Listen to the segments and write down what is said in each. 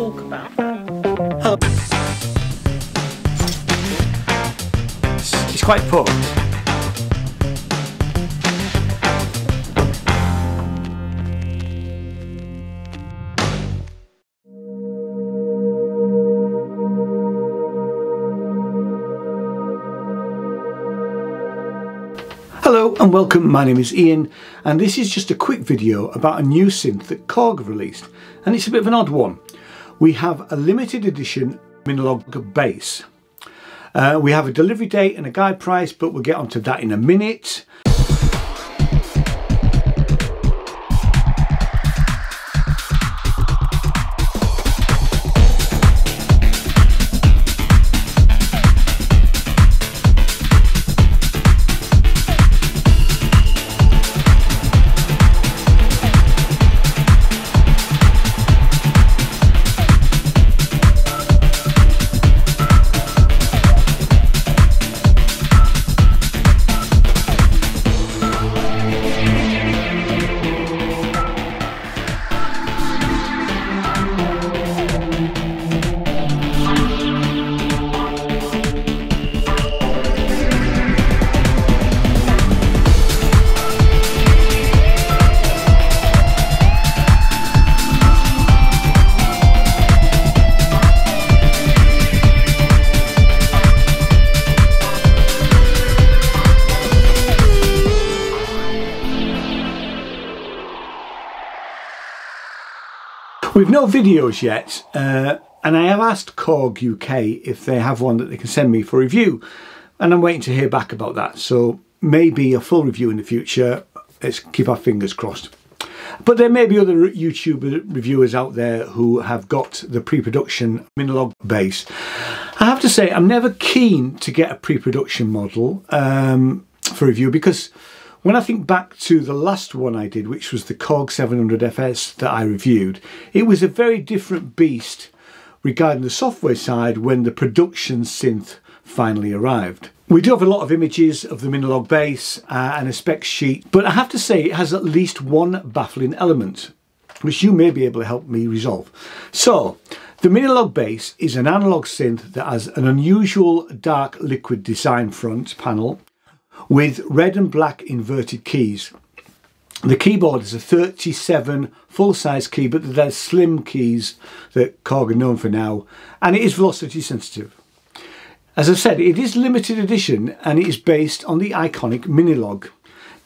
talk about. It's quite potent. Hello and welcome, my name is Ian and this is just a quick video about a new synth that Korg have released, and it's a bit of an odd one. We have a limited edition Minilogue Bass. We have a delivery date and a guide price, but we'll get onto that in a minute. We've no videos yet, and I have asked Korg UK if they have one that they can send me for review, and I'm waiting to hear back about that, so maybe a full review in the future. Let's keep our fingers crossed. But there may be other YouTube reviewers out there who have got the pre-production Minilogue Bass. I have to say, I'm never keen to get a pre-production model for review, because when I think back to the last one I did, which was the Korg 700 FS that I reviewed, it was a very different beast regarding the software side when the production synth finally arrived. We do have a lot of images of the Minilogue Bass and a spec sheet, but I have to say it has at least one baffling element, which you may be able to help me resolve. So, the Minilogue Bass is an analog synth that has an unusual dark liquid design front panel with red and black inverted keys. The keyboard is a 37 full-size key, but there's slim keys that Korg are known for now, and it is velocity sensitive. As I said, it is limited edition and it is based on the iconic Minilogue.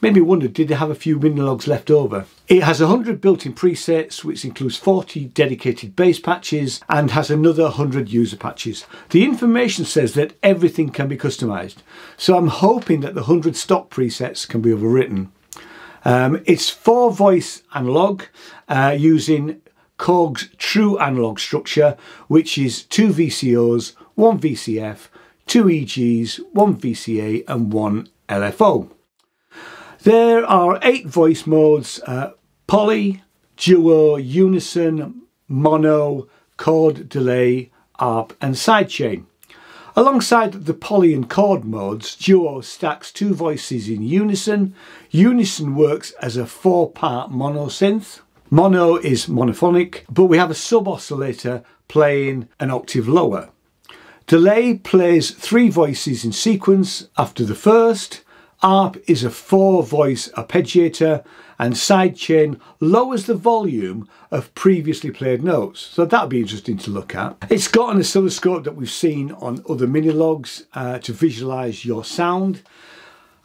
Made me wonder, did they have a few Minilogues left over? It has 100 built-in presets, which includes 40 dedicated bass patches and has another 100 user patches. The information says that everything can be customised, so I'm hoping that the 100 stock presets can be overwritten. It's 4-voice analog using Korg's true analog structure, which is 2 VCOs, 1 VCF, 2 EGs, 1 VCA and 1 LFO. There are 8 voice modes: poly, duo, unison, mono, chord, delay, arp and sidechain. Alongside the poly and chord modes, duo stacks 2 voices in unison. Unison works as a 4-part mono synth. Mono is monophonic, but we have a sub-oscillator playing an octave lower. Delay plays 3 voices in sequence after the first. Arp is a 4-voice arpeggiator, and sidechain lowers the volume of previously played notes, so that'll be interesting to look at. It's got an oscilloscope that we've seen on other Minilogues to visualise your sound.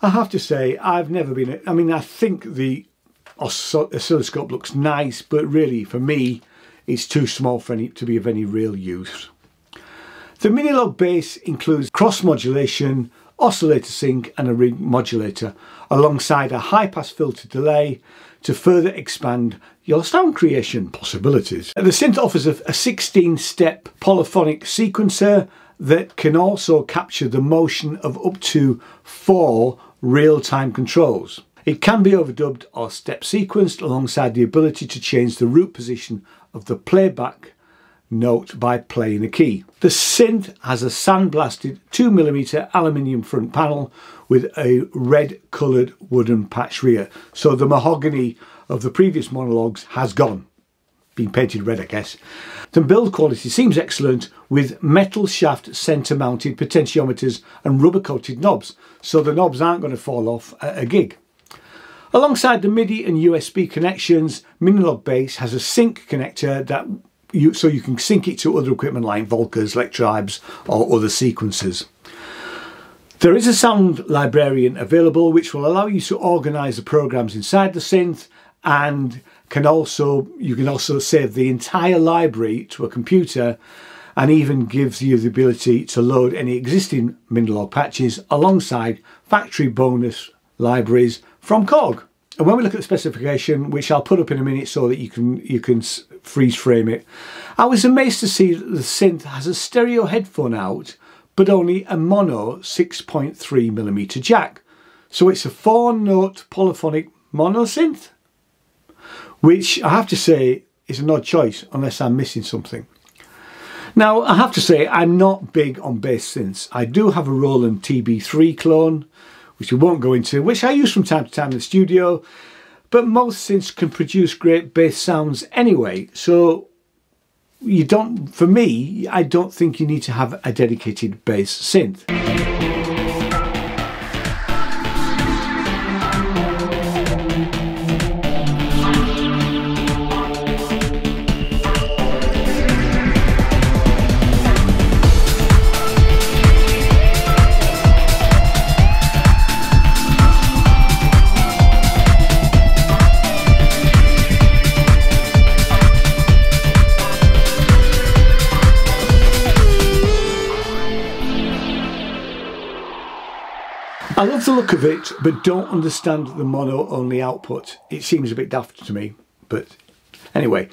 I have to say, I've never been, I mean, I think the oscilloscope looks nice, but really for me it's too small for to be of any real use. The Minilogue Bass includes cross modulation, oscillator sync and a ring modulator, alongside a high-pass filter delay to further expand your sound creation possibilities. The synth offers a 16-step polyphonic sequencer that can also capture the motion of up to 4 real-time controls. It can be overdubbed or step sequenced, alongside the ability to change the root position of the playback note by playing a key. The synth has a sandblasted 2mm aluminium front panel with a red coloured wooden patch rear, so the mahogany of the previous Minilogues has gone. been painted red, I guess. The build quality seems excellent, with metal shaft centre mounted potentiometers and rubber coated knobs, so the knobs aren't going to fall off at a gig. Alongside the MIDI and USB connections, Minilogue Bass has a sync connector so you can sync it to other equipment like Volcas, Electribes or other sequencers. There is a sound librarian available which will allow you to organise the programs inside the synth, and you can also save the entire library to a computer, and even gives you the ability to load any existing Minilogue patches alongside factory bonus libraries from Korg. And when we look at the specification, which I'll put up in a minute so that you can freeze frame it, I was amazed to see that the synth has a stereo headphone out, but only a mono 6.3mm jack. So it's a 4-note polyphonic mono synth, which I have to say is an odd choice unless I'm missing something. Now, I have to say I'm not big on bass synths. I do have a Roland TB3 clone, which we won't go into, which I use from time to time in the studio, but most synths can produce great bass sounds anyway, so for me, I don't think you need to have a dedicated bass synth. I love the look of it, but don't understand the mono-only output. It seems a bit daft to me, but anyway.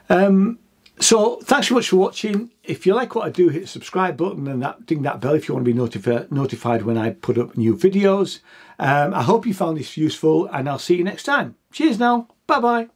So thanks so much for watching. If you like what I do, hit the subscribe button and ding that bell if you want to be notified when I put up new videos. I hope you found this useful, and I'll see you next time. Cheers now. Bye-bye.